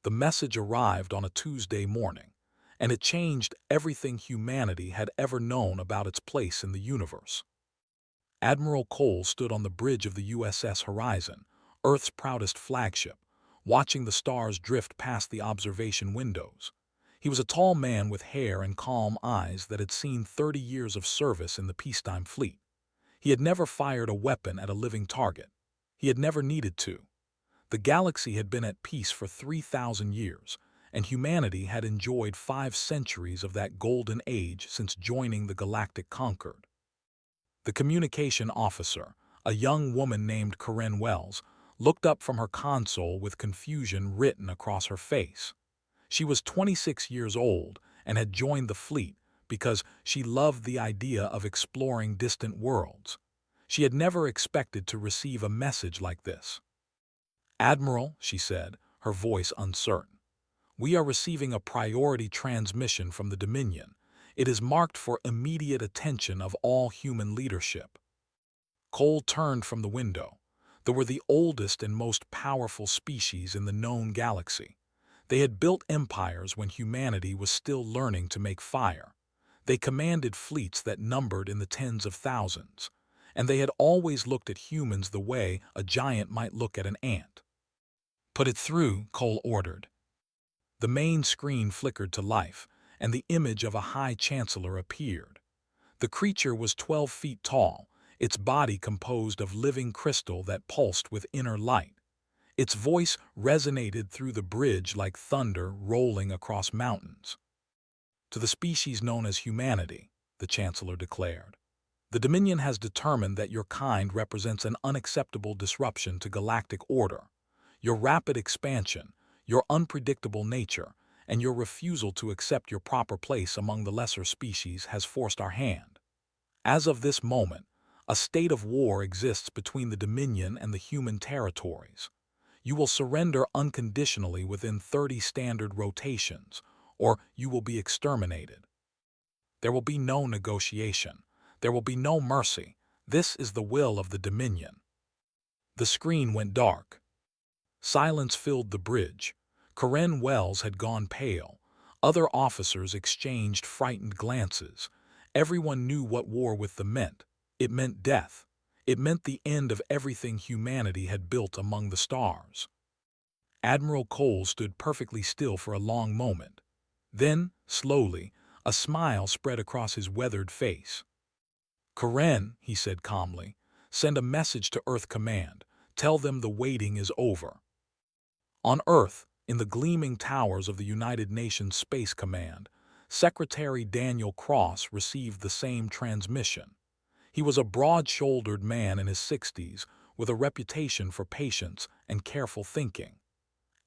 The message arrived on a Tuesday morning, and it changed everything humanity had ever known about its place in the universe. Admiral Cole stood on the bridge of the USS Horizon, Earth's proudest flagship, watching the stars drift past the observation windows. He was a tall man with hair and calm eyes that had seen 30 years of service in the peacetime fleet. He had never fired a weapon at a living target. He had never needed to. The galaxy had been at peace for 3,000 years, and humanity had enjoyed 5 centuries of that golden age since joining the Galactic Concord. The communication officer, a young woman named Corinne Wells, looked up from her console with confusion written across her face. She was 26 years old and had joined the fleet because she loved the idea of exploring distant worlds. She had never expected to receive a message like this. "Admiral," she said, her voice uncertain, "we are receiving a priority transmission from the Dominion. It is marked for immediate attention of all human leadership." Cole turned from the window. They were the oldest and most powerful species in the known galaxy. They had built empires when humanity was still learning to make fire. They commanded fleets that numbered in the tens of thousands, and they had always looked at humans the way a giant might look at an ant. "Put it through," Cole ordered. The main screen flickered to life, and the image of a High Chancellor appeared. The creature was 12 feet tall, its body composed of living crystal that pulsed with inner light. Its voice resonated through the bridge like thunder rolling across mountains. "To the species known as humanity," the Chancellor declared, "the Dominion has determined that your kind represents an unacceptable disruption to galactic order. Your rapid expansion, your unpredictable nature, and your refusal to accept your proper place among the lesser species has forced our hand. As of this moment, a state of war exists between the Dominion and the human territories. You will surrender unconditionally within 30 standard rotations, or you will be exterminated. There will be no negotiation. There will be no mercy. This is the will of the Dominion." The screen went dark. Silence filled the bridge. Corinne Wells had gone pale. Other officers exchanged frightened glances. Everyone knew what war with them meant. It meant death. It meant the end of everything humanity had built among the stars. Admiral Cole stood perfectly still for a long moment. Then, slowly, a smile spread across his weathered face. "Corinne," he said calmly, "send a message to Earth Command. Tell them the waiting is over." On Earth, in the gleaming towers of the United Nations Space Command, Secretary Daniel Cross received the same transmission. He was a broad-shouldered man in his 60s with a reputation for patience and careful thinking.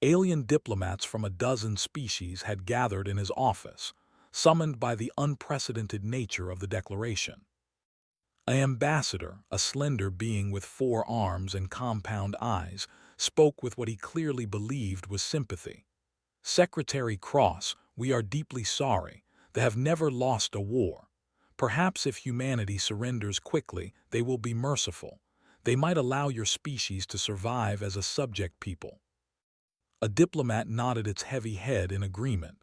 Alien diplomats from a dozen species had gathered in his office, summoned by the unprecedented nature of the declaration. An ambassador, a slender being with 4 arms and compound eyes, spoke with what he clearly believed was sympathy. "Secretary Cross, we are deeply sorry. They have never lost a war. Perhaps if humanity surrenders quickly, they will be merciful. They might allow your species to survive as a subject people." A diplomat nodded its heavy head in agreement.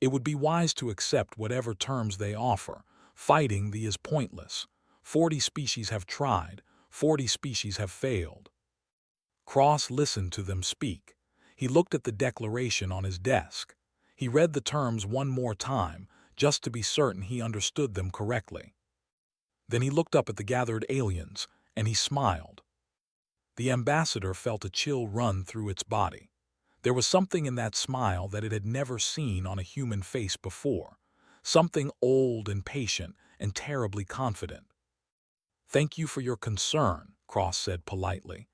"It would be wise to accept whatever terms they offer. Fighting is pointless. 40 species have tried, 40 species have failed." Cross listened to them speak. He looked at the declaration on his desk. He read the terms one more time, just to be certain he understood them correctly. Then he looked up at the gathered aliens, and he smiled. The ambassador felt a chill run through its body. There was something in that smile that it had never seen on a human face before, something old and patient and terribly confident. "Thank you for your concern," Cross said politely,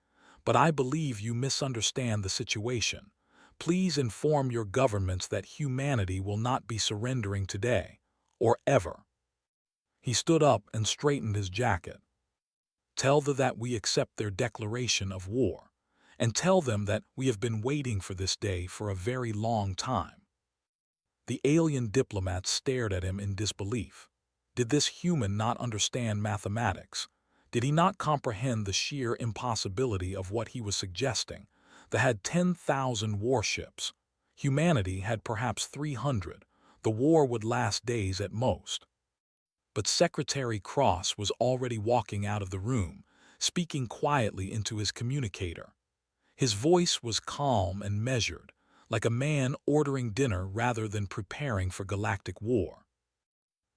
"but I believe you misunderstand the situation. Please inform your governments that humanity will not be surrendering today, or ever." He stood up and straightened his jacket. "Tell them that we accept their declaration of war, and tell them that we have been waiting for this day for a very long time." The alien diplomats stared at him in disbelief. Did this human not understand mathematics? Did he not comprehend the sheer impossibility of what he was suggesting? They had 10,000 warships. Humanity had perhaps 300. The war would last days at most. But Secretary Cross was already walking out of the room, speaking quietly into his communicator. His voice was calm and measured, like a man ordering dinner rather than preparing for galactic war.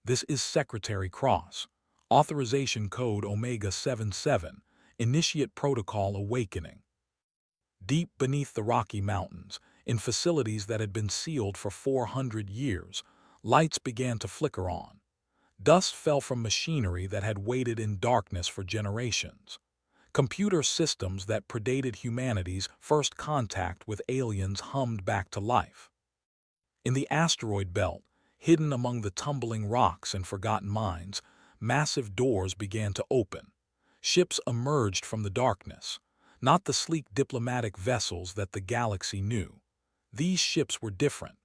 "This is Secretary Cross. Authorization code Omega 77, Initiate Protocol Awakening." Deep beneath the Rocky Mountains, in facilities that had been sealed for 400 years, lights began to flicker on. Dust fell from machinery that had waited in darkness for generations. Computer systems that predated humanity's first contact with aliens hummed back to life. In the asteroid belt, hidden among the tumbling rocks and forgotten mines, massive doors began to open. Ships emerged from the darkness, not the sleek diplomatic vessels that the galaxy knew. These ships were different.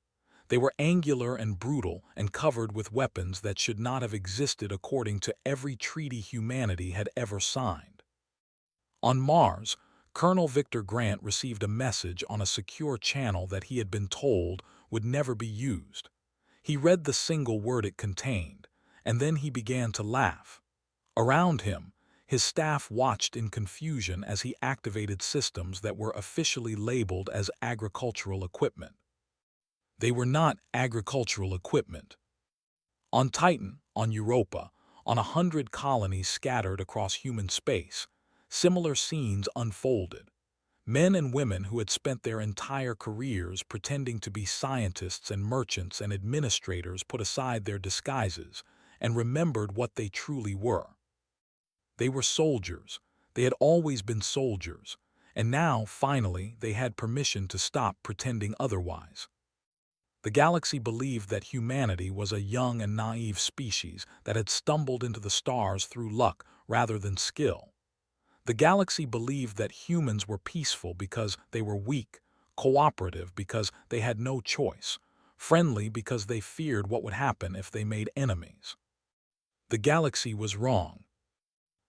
They were angular and brutal and covered with weapons that should not have existed according to every treaty humanity had ever signed. On Mars, Colonel Victor Grant received a message on a secure channel that he had been told would never be used. He read the single word it contained, and then he began to laugh. Around him, his staff watched in confusion as he activated systems that were officially labeled as agricultural equipment. They were not agricultural equipment. On Titan, on Europa, on 100 colonies scattered across human space, similar scenes unfolded. Men and women who had spent their entire careers pretending to be scientists and merchants and administrators put aside their disguises and remembered what they truly were. They were soldiers. They had always been soldiers, and now, finally, they had permission to stop pretending otherwise. The galaxy believed that humanity was a young and naive species that had stumbled into the stars through luck rather than skill. The galaxy believed that humans were peaceful because they were weak, cooperative because they had no choice, friendly because they feared what would happen if they made enemies. The galaxy was wrong.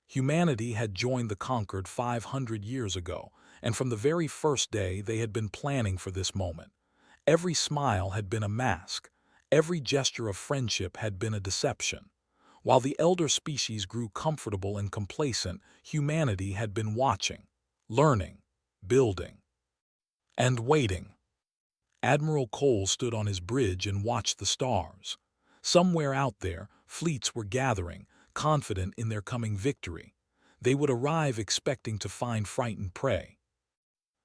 Humanity had joined the conquered 500 years ago, and from the very first day they had been planning for this moment. Every smile had been a mask. Every gesture of friendship had been a deception. While the elder species grew comfortable and complacent, humanity had been watching, learning, building, and waiting. Admiral Cole stood on his bridge and watched the stars. Somewhere out there, fleets were gathering, confident in their coming victory. They would arrive expecting to find frightened prey.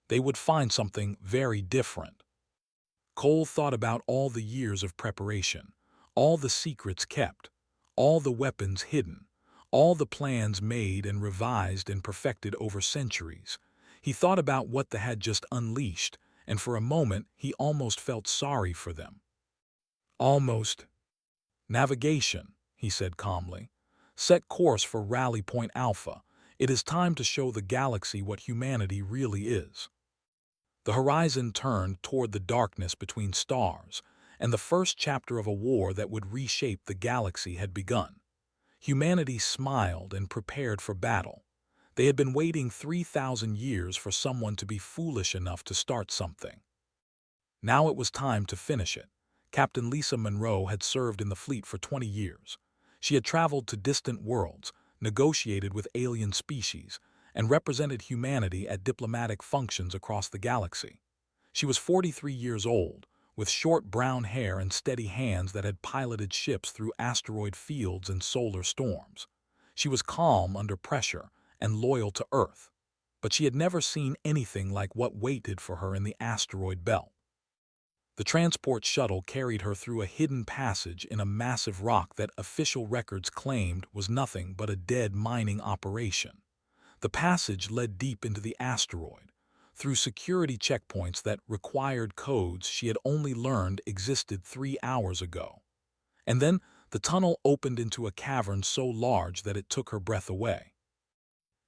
They would find something very different. Cole thought about all the years of preparation, all the secrets kept, all the weapons hidden, all the plans made and revised and perfected over centuries. He thought about what they had just unleashed, and for a moment he almost felt sorry for them. Almost. "Navigation," he said calmly. "Set course for Rally Point Alpha. It is time to show the galaxy what humanity really is." The horizon turned toward the darkness between stars, and the first chapter of a war that would reshape the galaxy had begun. Humanity smiled and prepared for battle. They had been waiting 3,000 years for someone to be foolish enough to start something. Now it was time to finish it. Captain Lisa Monroe had served in the fleet for 20 years. She had traveled to distant worlds, negotiated with alien species, and represented humanity at diplomatic functions across the galaxy. She was 43 years old, with short brown hair and steady hands that had piloted ships through asteroid fields and solar storms. She was calm under pressure and loyal to Earth, but she had never seen anything like what waited for her in the asteroid belt. The transport shuttle carried her through a hidden passage in a massive rock that official records claimed was nothing but a dead mining operation. The passage led deep into the asteroid, through security checkpoints that required codes she had only learned existed 3 hours ago. And then the tunnel opened into a cavern so large that it took her breath away.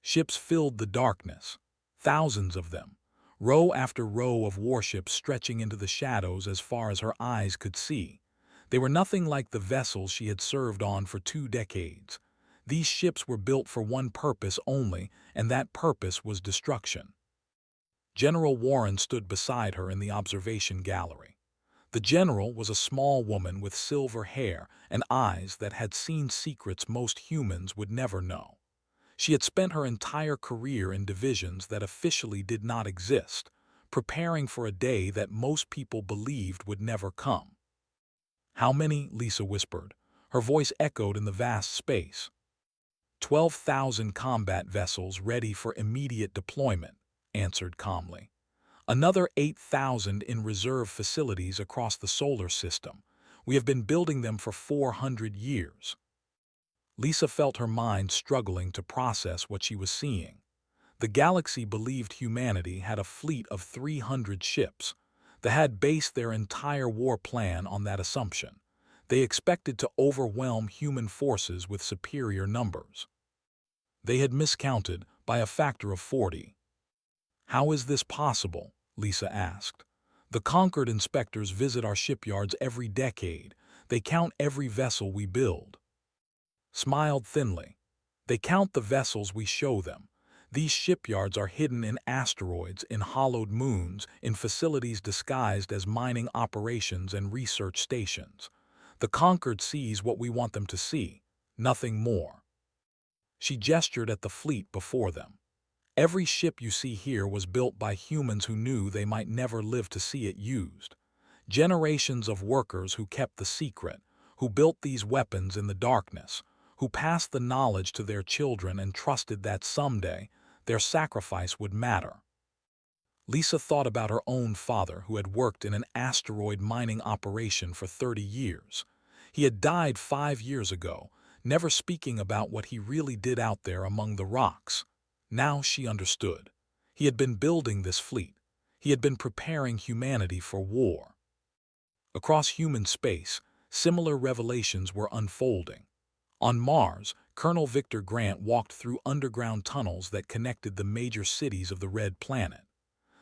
Ships filled the darkness, thousands of them, row after row of warships stretching into the shadows as far as her eyes could see. They were nothing like the vessels she had served on for 2 decades. These ships were built for one purpose only, and that purpose was destruction. General Warren stood beside her in the observation gallery. The general was a small woman with silver hair and eyes that had seen secrets most humans would never know. She had spent her entire career in divisions that officially did not exist, preparing for a day that most people believed would never come. "How many?" Lisa whispered. Her voice echoed in the vast space. 12,000 combat vessels ready for immediate deployment," answered calmly. "Another 8,000 in reserve facilities across the solar system. We have been building them for 400 years." Lisa felt her mind struggling to process what she was seeing. The galaxy believed humanity had a fleet of 300 ships. They had based their entire war plan on that assumption. They expected to overwhelm human forces with superior numbers. They had miscounted by a factor of 40. "How is this possible?" Lisa asked. "The conquered inspectors visit our shipyards every decade. They count every vessel we build." Smiled thinly. "They count the vessels we show them. These shipyards are hidden in asteroids, in hollowed moons, in facilities disguised as mining operations and research stations. The conquered sees what we want them to see, nothing more." She gestured at the fleet before them. "Every ship you see here was built by humans who knew they might never live to see it used. Generations of workers who kept the secret, who built these weapons in the darkness, who passed the knowledge to their children and trusted that someday their sacrifice would matter." Lisa thought about her own father, who had worked in an asteroid mining operation for 30 years. He had died 5 years ago, never speaking about what he really did out there among the rocks. Now she understood. He had been building this fleet. He had been preparing humanity for war. Across human space, similar revelations were unfolding. On Mars, Colonel Victor Grant walked through underground tunnels that connected the major cities of the Red Planet.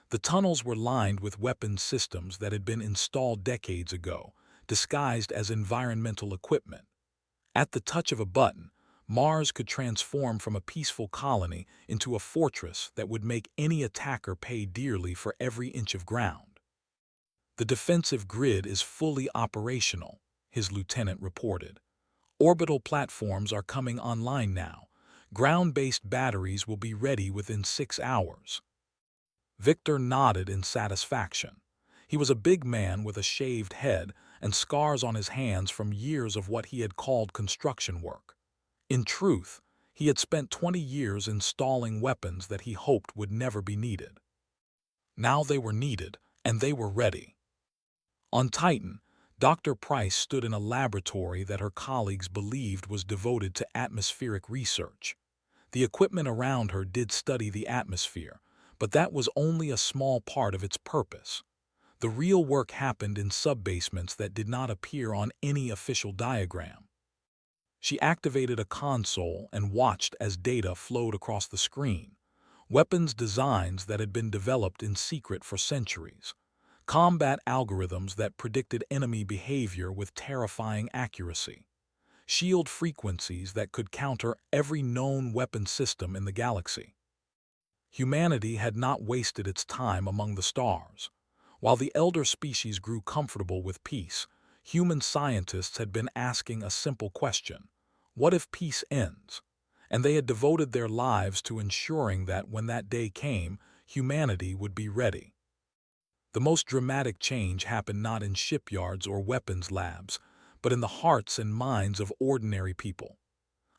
The tunnels were lined with weapons systems that had been installed decades ago, disguised as environmental equipment. At the touch of a button, Mars could transform from a peaceful colony into a fortress that would make any attacker pay dearly for every inch of ground. "The defensive grid is fully operational," his lieutenant reported. "Orbital platforms are coming online now. Ground-based batteries will be ready within 6 hours." Victor nodded in satisfaction. He was a big man with a shaved head and scars on his hands from years of what he had called construction work. In truth, he had spent 20 years installing weapons that he hoped would never be needed. Now they were needed, and they were ready. On Titan, Dr. Price stood in a laboratory that her colleagues believed was devoted to atmospheric research. The equipment around her did study the atmosphere, but that was only a small part of its purpose. The real work happened in sub-basements that did not appear on any official diagram. She activated a console and watched as data flowed across the screen. Weapons designs that had been developed in secret for centuries. Combat algorithms that predicted enemy behavior with terrifying accuracy. Shield frequencies that could counter every known weapon system in the galaxy. Humanity had not wasted its time among the stars. While the elder species grew comfortable with peace, human scientists had been asking a simple question: what if peace ends? And they had devoted their lives to ensuring that when that day came, humanity would be ready. The most dramatic change happened not in shipyards or weapons labs, but in the hearts and minds of ordinary people.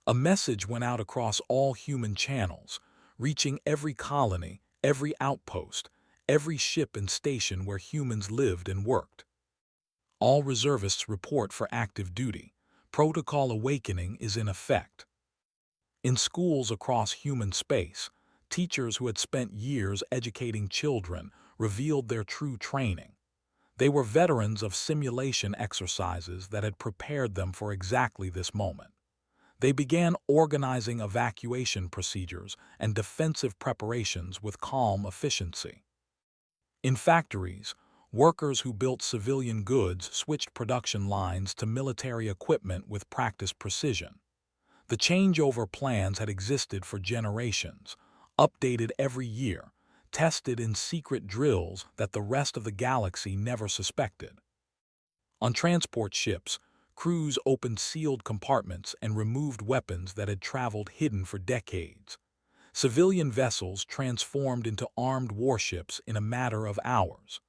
A message went out across all human channels, reaching every colony, every outpost, every ship and station where humans lived and worked. All reservists report for active duty. Protocol awakening is in effect. In schools across human space, teachers who had spent years educating children revealed their true training. They were veterans of simulation exercises that had prepared them for exactly this moment. They began organizing evacuation procedures and defensive preparations with calm efficiency. In factories, workers who built civilian goods switched production lines to military equipment with practiced precision. The changeover plans had existed for generations, updated every year, tested in secret drills that the rest of the galaxy never suspected. On transport ships, crews opened sealed compartments and removed weapons that had traveled hidden for decades. Civilian vessels transformed into armed warships in a matter of hours.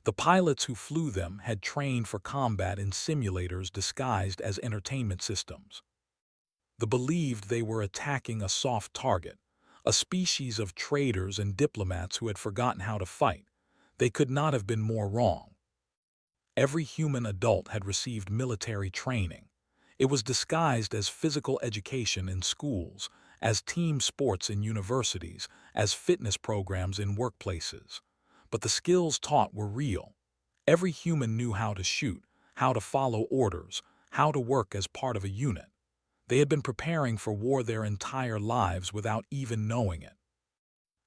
The pilots who flew them had trained for combat in simulators disguised as entertainment systems. They believed they were attacking a soft target, a species of traitors and diplomats who had forgotten how to fight. They could not have been more wrong. Every human adult had received military training. It was disguised as physical education in schools, as team sports in universities, as fitness programs in workplaces. But the skills taught were real. Every human knew how to shoot, how to follow orders, how to work as part of a unit. They had been preparing for war their entire lives without even knowing it.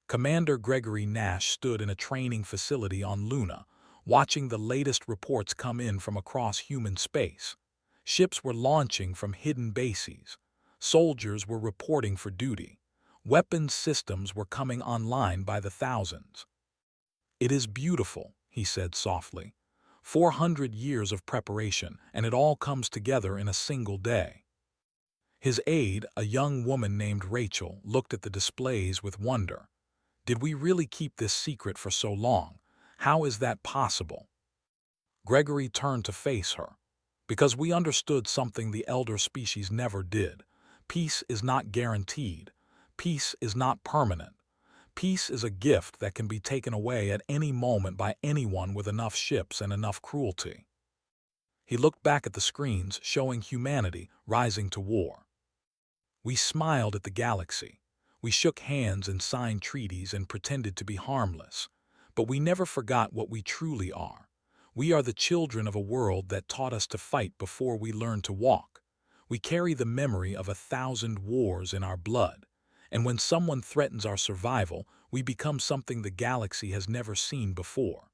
Commander Gregory Nash stood in a training facility on Luna, watching the latest reports come in from across human space. Ships were launching from hidden bases. Soldiers were reporting for duty. Weapons systems were coming online by the thousands. "It is beautiful," he said softly. 400 years of preparation, and it all comes together in a single day. His aide, a young woman named Rachel, looked at the displays with wonder. "Did we really keep this secret for so long? How is that possible?" Gregory turned to face her. "Because we understood something the elder species never did. Peace is not guaranteed. Peace is not permanent. Peace is a gift that can be taken away at any moment by anyone with enough ships and enough cruelty." He looked back at the screens showing humanity rising to war. We smiled at the galaxy. We shook hands and signed treaties and pretended to be harmless. But we never forgot what we truly are. We are the children of a world that taught us to fight before we learned to walk. We carry the memory of 1,000 wars in our blood. And when someone threatens our survival, we become something the galaxy has never seen before.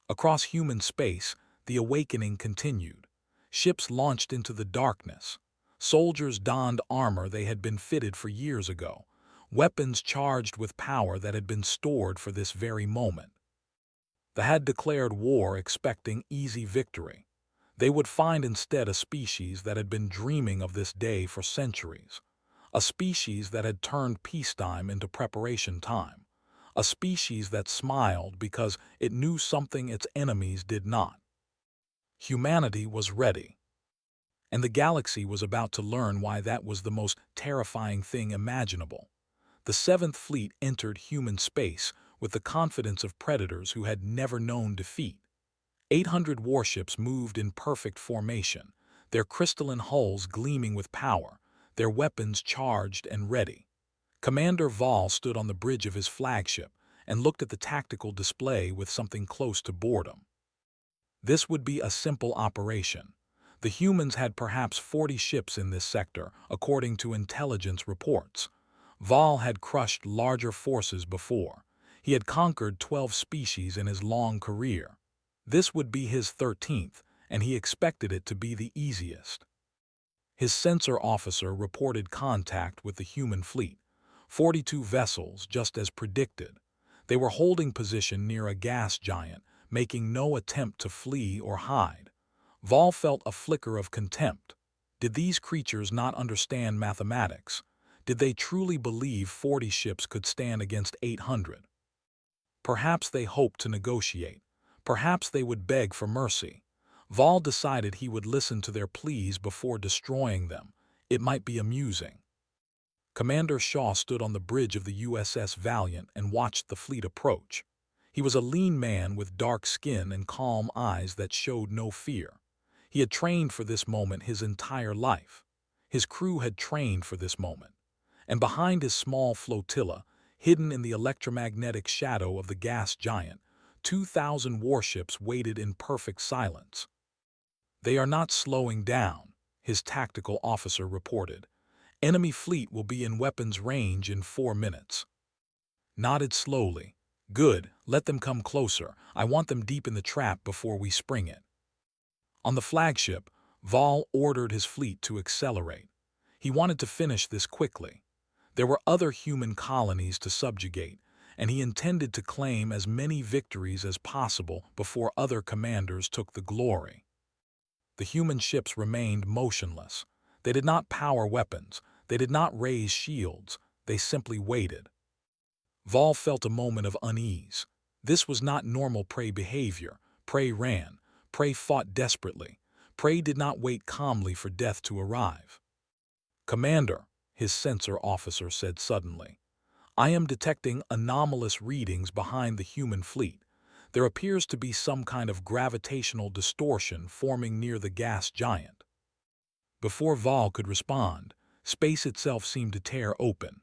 Across human space, the awakening continued. Ships launched into the darkness. Soldiers donned armor they had been fitted for years ago, weapons charged with power that had been stored for this very moment. They had declared war expecting easy victory. They would find instead a species that had been dreaming of this day for centuries. A species that had turned peacetime into preparation time. A species that smiled because it knew something its enemies did not. Humanity was ready. And the galaxy was about to learn why that was the most terrifying thing imaginable. The Seventh Fleet entered human space with the confidence of predators who had never known defeat. 800 warships moved in perfect formation, their crystalline hulls gleaming with power, their weapons charged and ready. Commander Vol stood on the bridge of his flagship and looked at the tactical display with something close to boredom. This would be a simple operation. The humans had perhaps 40 ships in this sector, according to intelligence reports. Vol had crushed larger forces before. He had conquered 12 species in his long career. This would be his 13th, and he expected it to be the easiest. His sensor officer reported contact with the human fleet. 42 vessels, just as predicted. They were holding position near a gas giant, making no attempt to flee or hide. Vol felt a flicker of contempt. Did these creatures not understand mathematics? Did they truly believe 40 ships could stand against 800? Perhaps they hoped to negotiate. Perhaps they would beg for mercy. Vol decided he would listen to their pleas before destroying them. It might be amusing. Commander Shaw stood on the bridge of the USS Valiant and watched the fleet approach. He was a lean man with dark skin and calm eyes that showed no fear. He had trained for this moment his entire life. His crew had trained for this moment. And behind his small flotilla, hidden in the electromagnetic shadow of the gas giant, 2,000 warships waited in perfect silence. "They are not slowing down," his tactical officer reported. "Enemy fleet will be in weapons range in 4 minutes." Nodded slowly. "Good, let them come closer. I want them deep in the trap before we spring it." On the flagship, Vol ordered his fleet to accelerate. He wanted to finish this quickly. There were other human colonies to subjugate, and he intended to claim as many victories as possible before other commanders took the glory. The human ships remained motionless. They did not power weapons. They did not raise shields. They simply waited. Vol felt a moment of unease. This was not normal prey behavior. Prey ran. Prey fought desperately. Prey did not wait calmly for death to arrive. "Commander," his sensor officer said suddenly, "I am detecting anomalous readings behind the human fleet. There appears to be some kind of gravitational distortion forming near the gas giant." Before Vol could respond, space itself seemed to tear open.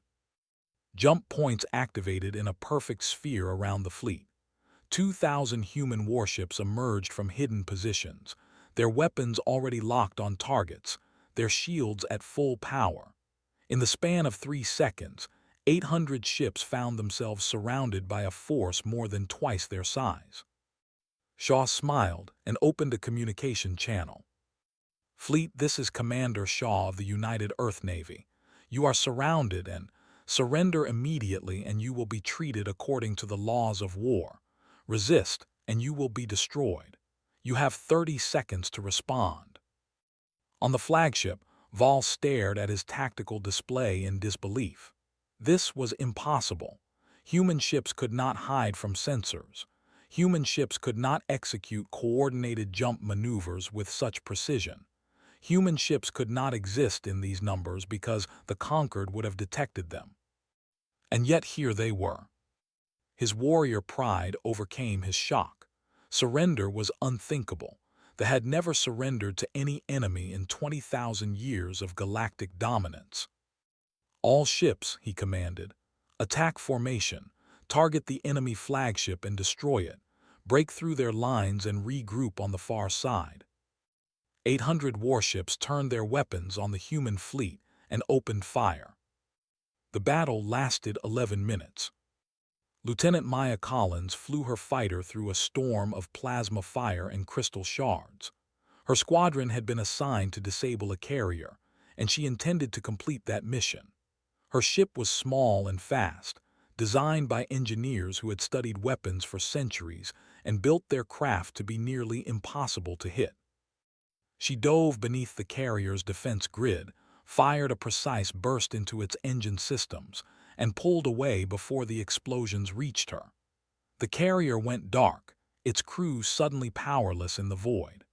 Jump points activated in a perfect sphere around the fleet. 2,000 human warships emerged from hidden positions, their weapons already locked on targets, their shields at full power. In the span of 3 seconds, 800 ships found themselves surrounded by a force more than twice their size. Shaw smiled and opened a communication channel. "Fleet, this is Commander Shaw of the United Earth Navy. You are surrounded and surrender immediately and you will be treated according to the laws of war. Resist and you will be destroyed. You have 30 seconds to respond." On the flagship, Vol stared at his tactical display in disbelief. This was impossible. Human ships could not hide from sensors. Human ships could not execute coordinated jump maneuvers with such precision. Human ships could not exist in these numbers because the conquered would have detected them. And yet here they were. His warrior pride overcame his shock. Surrender was unthinkable. They had never surrendered to any enemy in 20,000 years of galactic dominance. "All ships," he commanded, "attack formation, target the enemy flagship and destroy it, break through their lines and regroup on the far side." 800 warships turned their weapons on the human fleet and opened fire. The battle lasted 11 minutes. Lieutenant Maya Collins flew her fighter through a storm of plasma fire and crystal shards. Her squadron had been assigned to disable a carrier, and she intended to complete that mission. Her ship was small and fast, designed by engineers who had studied weapons for centuries and built their craft to be nearly impossible to hit. She dove beneath the carrier's defense grid, fired a precise burst into its engine systems, and pulled away before the explosions reached her. The carrier went dark, its crew suddenly powerless in the void.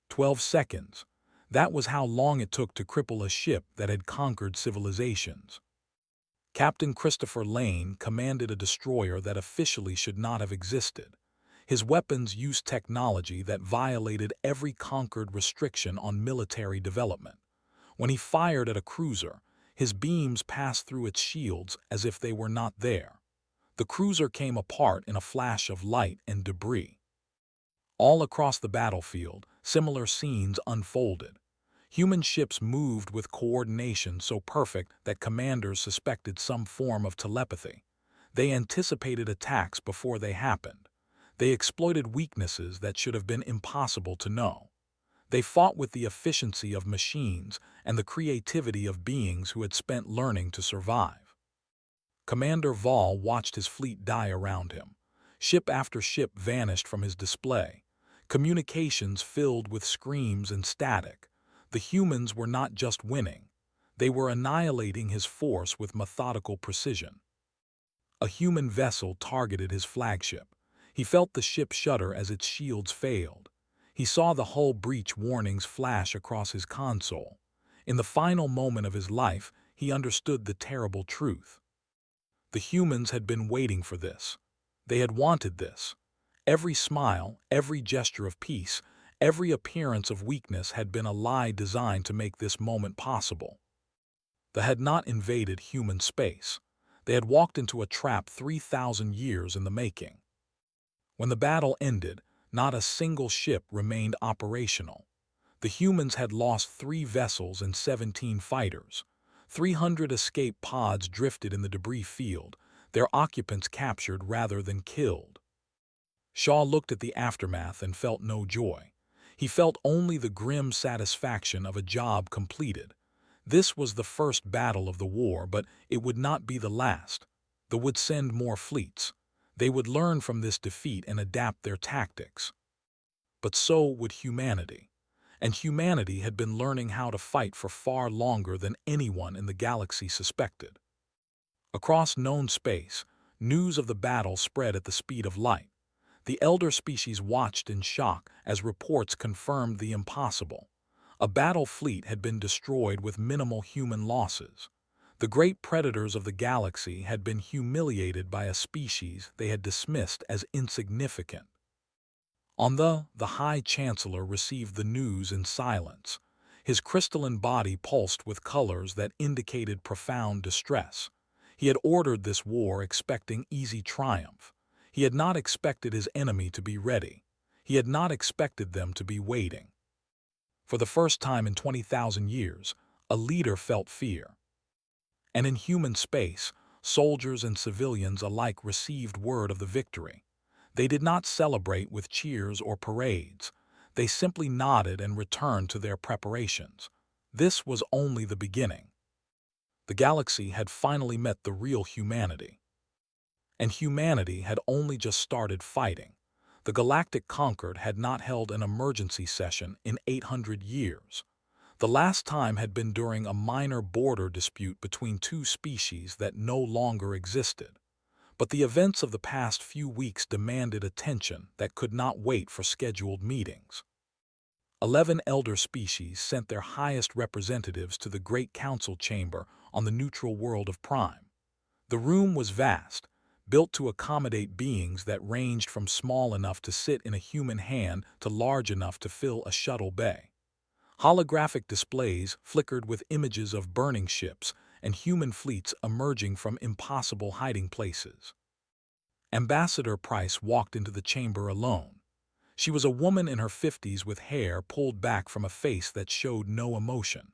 12 seconds. That was how long it took to cripple a ship that had conquered civilizations. Captain Christopher Lane commanded a destroyer that officially should not have existed. His weapons used technology that violated every conquered restriction on military development. When he fired at a cruiser, his beams passed through its shields as if they were not there. The cruiser came apart in a flash of light and debris. All across the battlefield, similar scenes unfolded. Human ships moved with coordination so perfect that commanders suspected some form of telepathy. They anticipated attacks before they happened. They exploited weaknesses that should have been impossible to know. They fought with the efficiency of machines and the creativity of beings who had spent learning to survive. Commander Vol watched his fleet die around him. Ship after ship vanished from his display. Communications filled with screams and static. The humans were not just winning. They were annihilating his force with methodical precision. A human vessel targeted his flagship. He felt the ship shudder as its shields failed. He saw the hull breach warnings flash across his console. In the final moment of his life, he understood the terrible truth. The humans had been waiting for this. They had wanted this. Every smile, every gesture of peace, every appearance of weakness had been a lie designed to make this moment possible. They had not invaded human space. They had walked into a trap 3,000 years in the making. When the battle ended, not a single ship remained operational. The humans had lost 3 vessels and 17 fighters. 300 escape pods drifted in the debris field, their occupants captured rather than killed. Shaw looked at the aftermath and felt no joy. He felt only the grim satisfaction of a job completed. This was the first battle of the war, but it would not be the last. They would send more fleets. They would learn from this defeat and adapt their tactics. But so would humanity. And humanity had been learning how to fight for far longer than anyone in the galaxy suspected. Across known space, news of the battle spread at the speed of light. The elder species watched in shock as reports confirmed the impossible. A battle fleet had been destroyed with minimal human losses. The great predators of the galaxy had been humiliated by a species they had dismissed as insignificant. The High Chancellor received the news in silence. His crystalline body pulsed with colors that indicated profound distress. He had ordered this war expecting easy triumph. He had not expected his enemy to be ready. He had not expected them to be waiting. For the first time in 20,000 years, a leader felt fear. And in human space, soldiers and civilians alike received word of the victory. They did not celebrate with cheers or parades. They simply nodded and returned to their preparations. This was only the beginning. The galaxy had finally met the real humanity. And humanity had only just started fighting. The Galactic Concord had not held an emergency session in 800 years. The last time had been during a minor border dispute between two species that no longer existed. But the events of the past few weeks demanded attention that could not wait for scheduled meetings. 11 elder species sent their highest representatives to the Great Council Chamber on the neutral world of Prime. The room was vast, built to accommodate beings that ranged from small enough to sit in a human hand to large enough to fill a shuttle bay. Holographic displays flickered with images of burning ships and human fleets emerging from impossible hiding places. Ambassador Price walked into the chamber alone. She was a woman in her 50s with hair pulled back from a face that showed no emotion.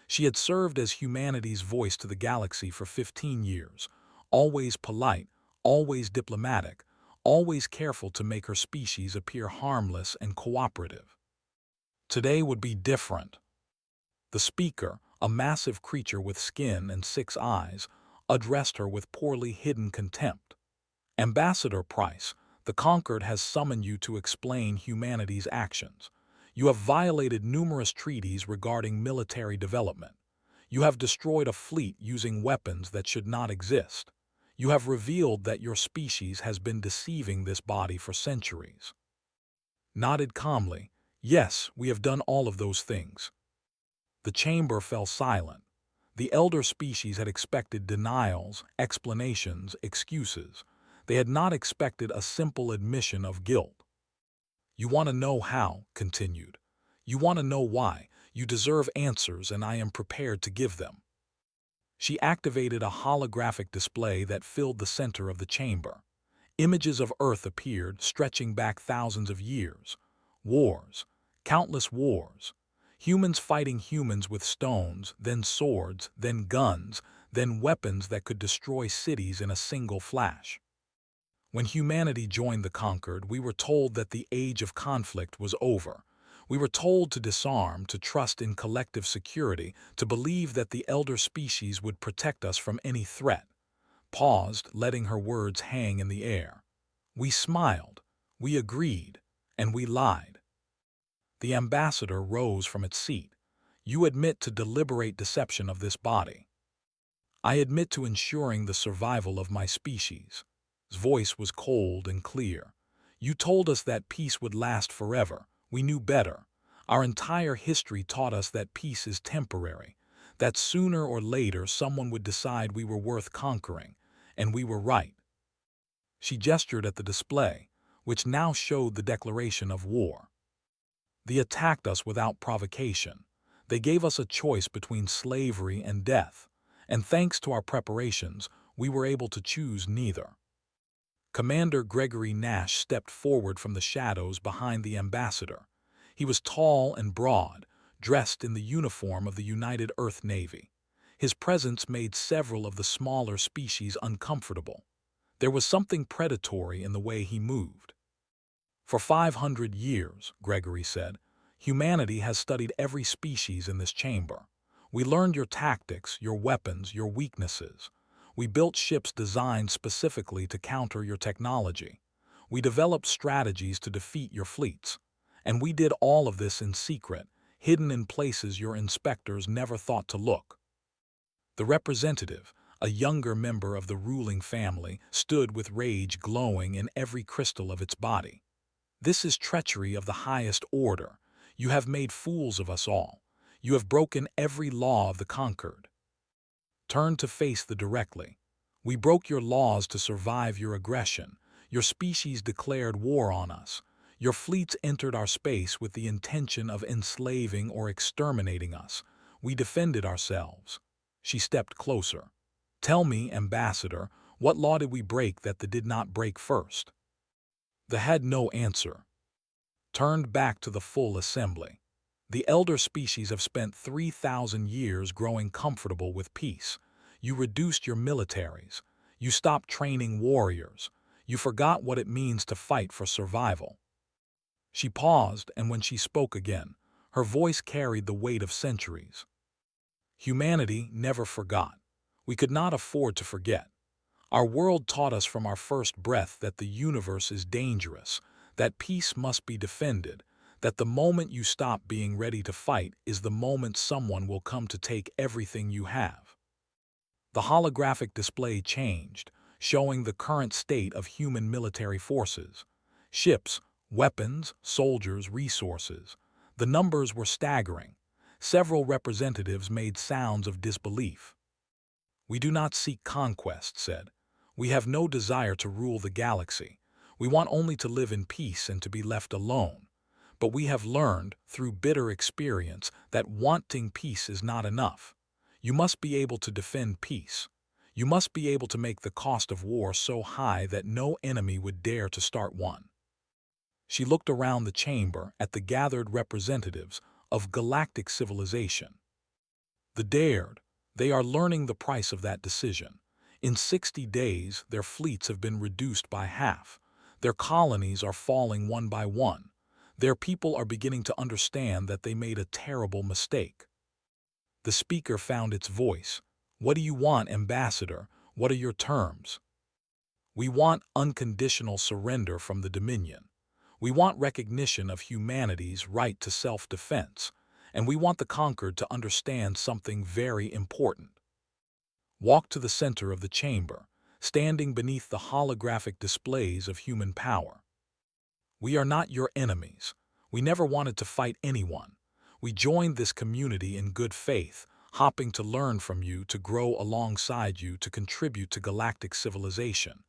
She had served as humanity's voice to the galaxy for 15 years, always polite, always diplomatic, always careful to make her species appear harmless and cooperative. Today would be different. The speaker, a massive creature with skin and 6 eyes, addressed her with poorly hidden contempt. Ambassador Price, the Concord has summoned you to explain humanity's actions. You have violated numerous treaties regarding military development. You have destroyed a fleet using weapons that should not exist. You have revealed that your species has been deceiving this body for centuries. Nodded calmly, yes, we have done all of those things. The chamber fell silent. The elder species had expected denials, explanations, excuses. They had not expected a simple admission of guilt. You want to know how, continued. You want to know why. You deserve answers, and I am prepared to give them. She activated a holographic display that filled the center of the chamber. Images of Earth appeared, stretching back thousands of years. Wars, countless wars. Humans fighting humans with stones, then swords, then guns, then weapons that could destroy cities in a single flash. When humanity joined the Conquered, we were told that the age of conflict was over. We were told to disarm, to trust in collective security, to believe that the elder species would protect us from any threat. Paused, letting her words hang in the air. We smiled, we agreed, and we lied. The ambassador rose from its seat. You admit to deliberate deception of this body. I admit to ensuring the survival of my species. His voice was cold and clear. You told us that peace would last forever. We knew better. Our entire history taught us that peace is temporary, that sooner or later someone would decide we were worth conquering, and we were right. She gestured at the display, which now showed the declaration of war. They attacked us without provocation. They gave us a choice between slavery and death, and thanks to our preparations, we were able to choose neither. Commander Gregory Nash stepped forward from the shadows behind the ambassador. He was tall and broad, dressed in the uniform of the United Earth Navy. His presence made several of the smaller species uncomfortable. There was something predatory in the way he moved. For 500 years, Gregory said, humanity has studied every species in this chamber. We learned your tactics, your weapons, your weaknesses. We built ships designed specifically to counter your technology. We developed strategies to defeat your fleets. And we did all of this in secret, hidden in places your inspectors never thought to look. The representative, a younger member of the ruling family, stood with rage glowing in every crystal of its body. This is treachery of the highest order. You have made fools of us all. You have broken every law of the conquered. Turn to face the directly. We broke your laws to survive your aggression. Your species declared war on us. Your fleets entered our space with the intention of enslaving or exterminating us. We defended ourselves. She stepped closer. Tell me, Ambassador, what law did we break that they did not break first? The had no answer. Turned back to the full assembly. The elder species have spent 3,000 years growing comfortable with peace. You reduced your militaries. You stopped training warriors. You forgot what it means to fight for survival. She paused, and when she spoke again, her voice carried the weight of centuries. Humanity never forgot. We could not afford to forget. Our world taught us from our first breath that the universe is dangerous, that peace must be defended, that the moment you stop being ready to fight is the moment someone will come to take everything you have. The holographic display changed, showing the current state of human military forces. Ships, weapons, soldiers, resources. The numbers were staggering. Several representatives made sounds of disbelief. We do not seek conquest, said. We have no desire to rule the galaxy. We want only to live in peace and to be left alone. But we have learned, through bitter experience, that wanting peace is not enough. You must be able to defend peace. You must be able to make the cost of war so high that no enemy would dare to start one. She looked around the chamber at the gathered representatives of galactic civilization. The dared, they are learning the price of that decision. In 60 days, their fleets have been reduced by half. Their colonies are falling one by one. Their people are beginning to understand that they made a terrible mistake. The speaker found its voice. What do you want, Ambassador? What are your terms? We want unconditional surrender from the Dominion. We want recognition of humanity's right to self-defense. And we want the conquered to understand something very important. Walk to the center of the chamber, standing beneath the holographic displays of human power. We are not your enemies. We never wanted to fight anyone. We joined this community in good faith, hoping to learn from you, to grow alongside you, to contribute to galactic civilization.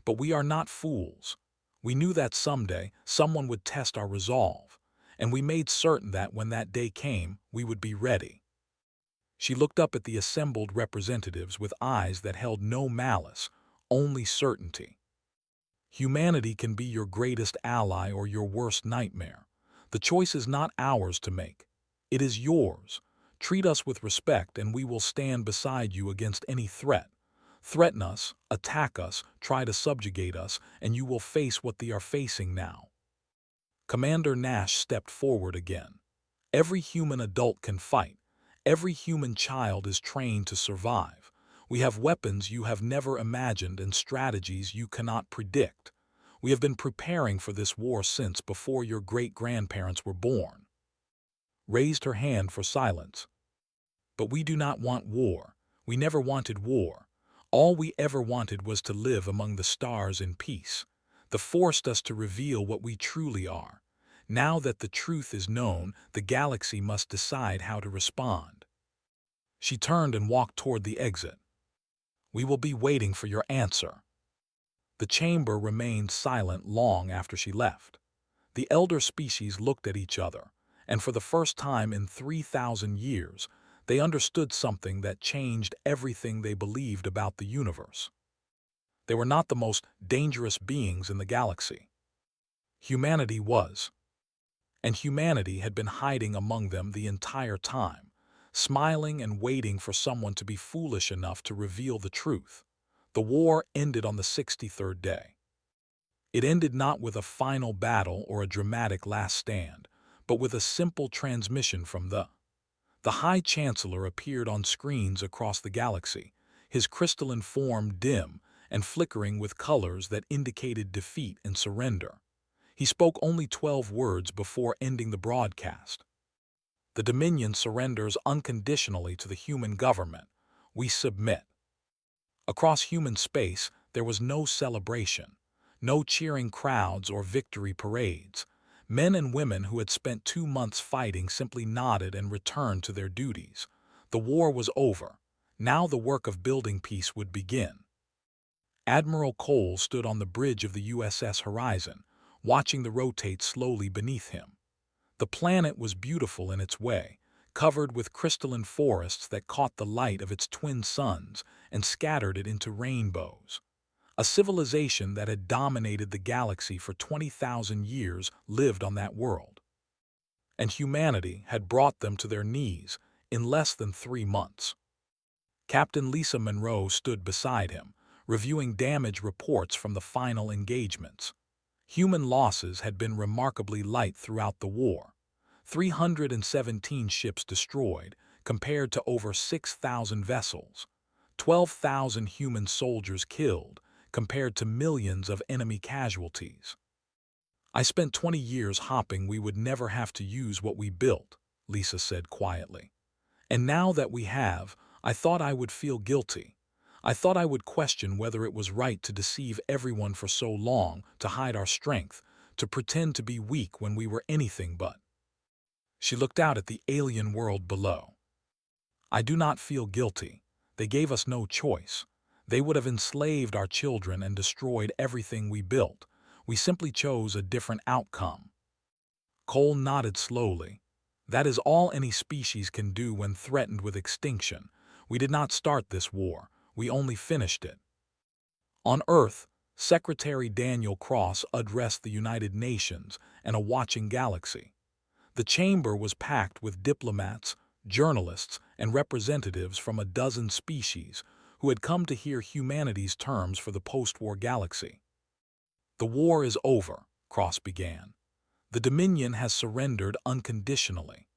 But we are not fools. We knew that someday someone would test our resolve, and we made certain that when that day came, we would be ready. She looked up at the assembled representatives with eyes that held no malice, only certainty. Humanity can be your greatest ally or your worst nightmare. The choice is not ours to make. It is yours. Treat us with respect and we will stand beside you against any threat. Threaten us, attack us, try to subjugate us, and you will face what they are facing now. Commander Nash stepped forward again. Every human adult can fight. Every human child is trained to survive. We have weapons you have never imagined and strategies you cannot predict. We have been preparing for this war since before your great-grandparents were born. Raised her hand for silence. But we do not want war. We never wanted war. All we ever wanted was to live among the stars in peace. They forced us to reveal what we truly are. Now that the truth is known, the galaxy must decide how to respond. She turned and walked toward the exit. We will be waiting for your answer. The chamber remained silent long after she left. The elder species looked at each other, and for the first time in 3,000 years, they understood something that changed everything they believed about the universe. They were not the most dangerous beings in the galaxy. Humanity was. And humanity had been hiding among them the entire time, smiling and waiting for someone to be foolish enough to reveal the truth. The war ended on the 63rd day. It ended not with a final battle or a dramatic last stand, but with a simple transmission from the High Chancellor appeared on screens across the galaxy. his crystalline form dim and flickering with colors that indicated defeat and surrender. He spoke only 12 words before ending the broadcast. The Dominion surrenders unconditionally to the human government. We submit. Across human space, there was no celebration, no cheering crowds or victory parades. Men and women who had spent 2 months fighting simply nodded and returned to their duties. The war was over. Now the work of building peace would begin. Admiral Cole stood on the bridge of the USS Horizon, watching the rotate slowly beneath him. The planet was beautiful in its way, covered with crystalline forests that caught the light of its twin suns and scattered it into rainbows. A civilization that had dominated the galaxy for 20,000 years lived on that world. And humanity had brought them to their knees in less than 3 months. Captain Lisa Monroe stood beside him, reviewing damage reports from the final engagements. Human losses had been remarkably light throughout the war. 317 ships destroyed, compared to over 6,000 vessels. 12,000 human soldiers killed, compared to millions of enemy casualties. "I spent 20 years hoping we would never have to use what we built," Lisa said quietly. "And now that we have, I thought I would feel guilty. I thought I would question whether it was right to deceive everyone for so long, to hide our strength, to pretend to be weak when we were anything but." She looked out at the alien world below. "I do not feel guilty. They gave us no choice. They would have enslaved our children and destroyed everything we built. We simply chose a different outcome." Cole nodded slowly. "That is all any species can do when threatened with extinction. We did not start this war. We only finished it." On Earth, Secretary Daniel Cross addressed the United Nations and a watching galaxy. The chamber was packed with diplomats, journalists, and representatives from a dozen species who had come to hear humanity's terms for the post-war galaxy. "The war is over," Cross began. "The Dominion has surrendered unconditionally.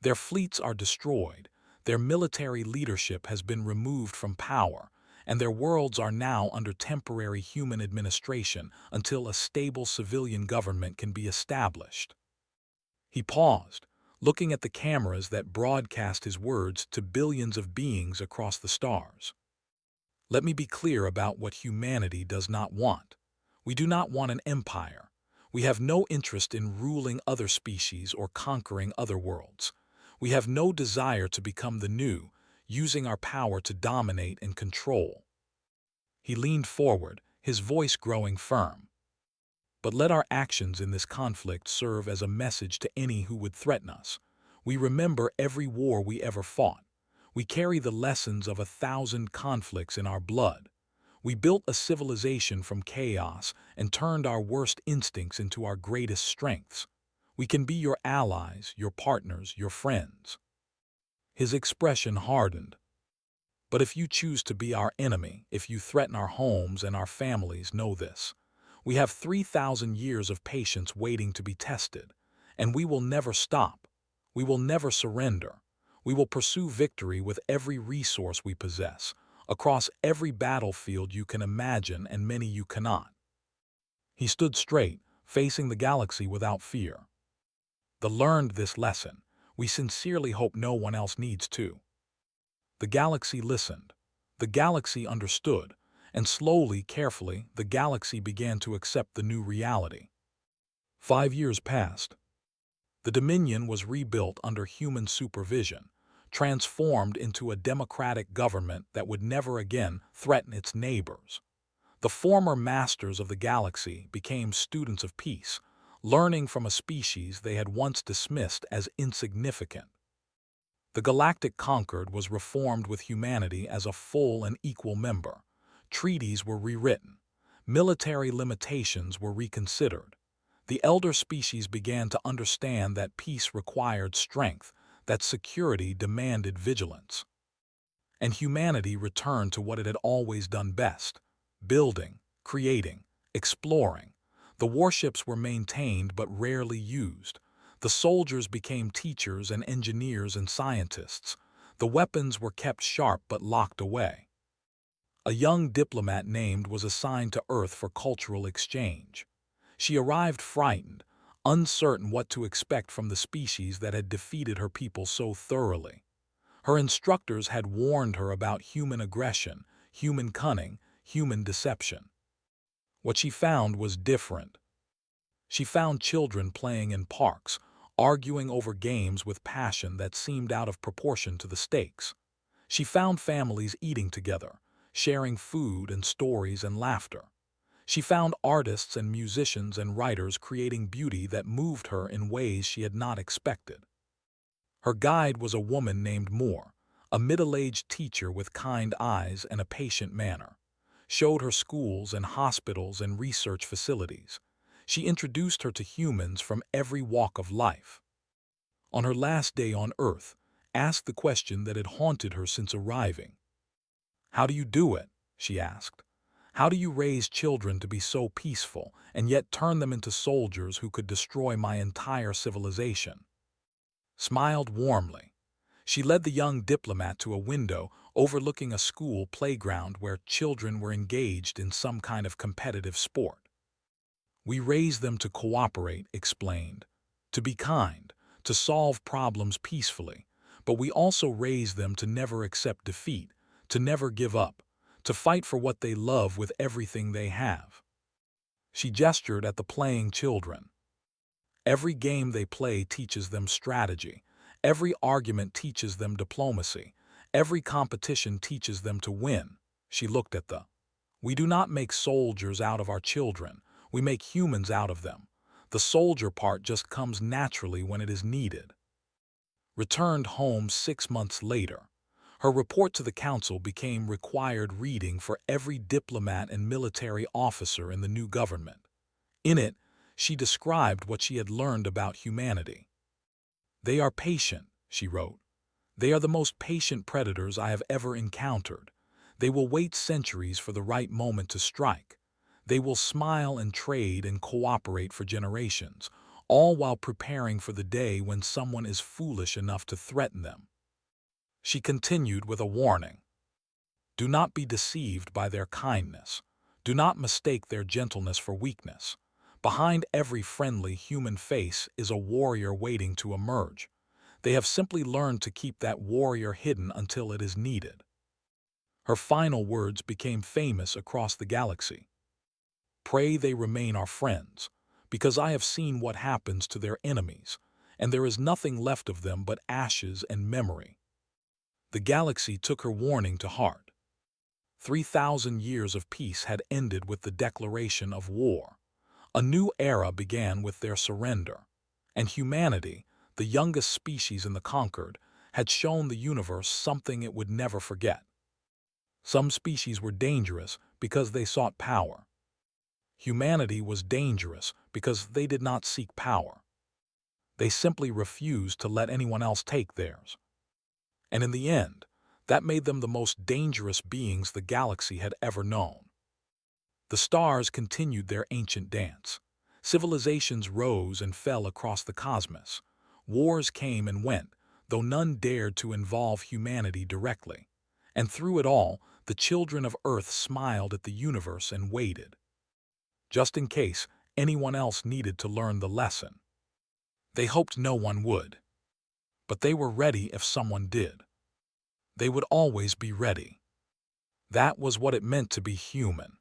Their fleets are destroyed, their military leadership has been removed from power, and their worlds are now under temporary human administration until a stable civilian government can be established." He paused, looking at the cameras that broadcast his words to billions of beings across the stars. "Let me be clear about what humanity does not want. We do not want an empire. We have no interest in ruling other species or conquering other worlds. We have no desire to become the new, using our power to dominate and control." He leaned forward, his voice growing firm. "But let our actions in this conflict serve as a message to any who would threaten us. We remember every war we ever fought. We carry the lessons of 1,000 conflicts in our blood. We built a civilization from chaos and turned our worst instincts into our greatest strengths. We can be your allies, your partners, your friends." His expression hardened. "But if you choose to be our enemy, if you threaten our homes and our families, know this. We have 3,000 years of patience waiting to be tested, and we will never stop. We will never surrender. We will pursue victory with every resource we possess, across every battlefield you can imagine and many you cannot." He stood straight, facing the galaxy without fear. "The learned this lesson. We sincerely hope no one else needs to." The galaxy listened. The galaxy understood. And slowly, carefully, the galaxy began to accept the new reality. 5 years passed. The Dominion was rebuilt under human supervision, transformed into a democratic government that would never again threaten its neighbors. The former masters of the galaxy became students of peace, learning from a species they had once dismissed as insignificant. The Galactic Concord was reformed with humanity as a full and equal member. Treaties were rewritten. Military limitations were reconsidered. The elder species began to understand that peace required strength, that security demanded vigilance. And humanity returned to what it had always done best: building, creating, exploring. The warships were maintained but rarely used. The soldiers became teachers and engineers and scientists. The weapons were kept sharp but locked away. A young diplomat named was assigned to Earth for cultural exchange. She arrived frightened, uncertain what to expect from the species that had defeated her people so thoroughly. Her instructors had warned her about human aggression, human cunning, human deception. What she found was different. She found children playing in parks, arguing over games with passion that seemed out of proportion to the stakes. She found families eating together, sharing food and stories and laughter. She found artists and musicians and writers creating beauty that moved her in ways she had not expected. Her guide was a woman named Moore, a middle-aged teacher with kind eyes and a patient manner. Showed her schools and hospitals and research facilities. She introduced her to humans from every walk of life. On her last day on Earth, asked the question that had haunted her since arriving. "How do you do it?" she asked. "How do you raise children to be so peaceful and yet turn them into soldiers who could destroy my entire civilization?" Smiled warmly. She led the young diplomat to a window overlooking a school playground where children were engaged in some kind of competitive sport. "We raise them to cooperate," explained, "to be kind, to solve problems peacefully, but we also raise them to never accept defeat, to never give up, to fight for what they love with everything they have." She gestured at the playing children. "Every game they play teaches them strategy. Every argument teaches them diplomacy. Every competition teaches them to win." She looked at the. "We do not make soldiers out of our children. We make humans out of them. The soldier part just comes naturally when it is needed." Returned home 6 months later. Her report to the council became required reading for every diplomat and military officer in the new government. In it, she described what she had learned about humanity. "They are patient," she wrote. "They are the most patient predators I have ever encountered. They will wait centuries for the right moment to strike. They will smile and trade and cooperate for generations, all while preparing for the day when someone is foolish enough to threaten them." She continued with a warning. "Do not be deceived by their kindness. Do not mistake their gentleness for weakness. Behind every friendly human face is a warrior waiting to emerge. They have simply learned to keep that warrior hidden until it is needed." Her final words became famous across the galaxy. "Pray they remain our friends, because I have seen what happens to their enemies, and there is nothing left of them but ashes and memory." The galaxy took her warning to heart. 3,000 years of peace had ended with the declaration of war. A new era began with their surrender, and humanity, the youngest species in the conquered, had shown the universe something it would never forget. Some species were dangerous because they sought power. Humanity was dangerous because they did not seek power. They simply refused to let anyone else take theirs. And in the end, that made them the most dangerous beings the galaxy had ever known. The stars continued their ancient dance. Civilizations rose and fell across the cosmos. Wars came and went, though none dared to involve humanity directly. And through it all, the children of Earth smiled at the universe and waited, just in case anyone else needed to learn the lesson. They hoped no one would. But they were ready if someone did. They would always be ready. That was what it meant to be human.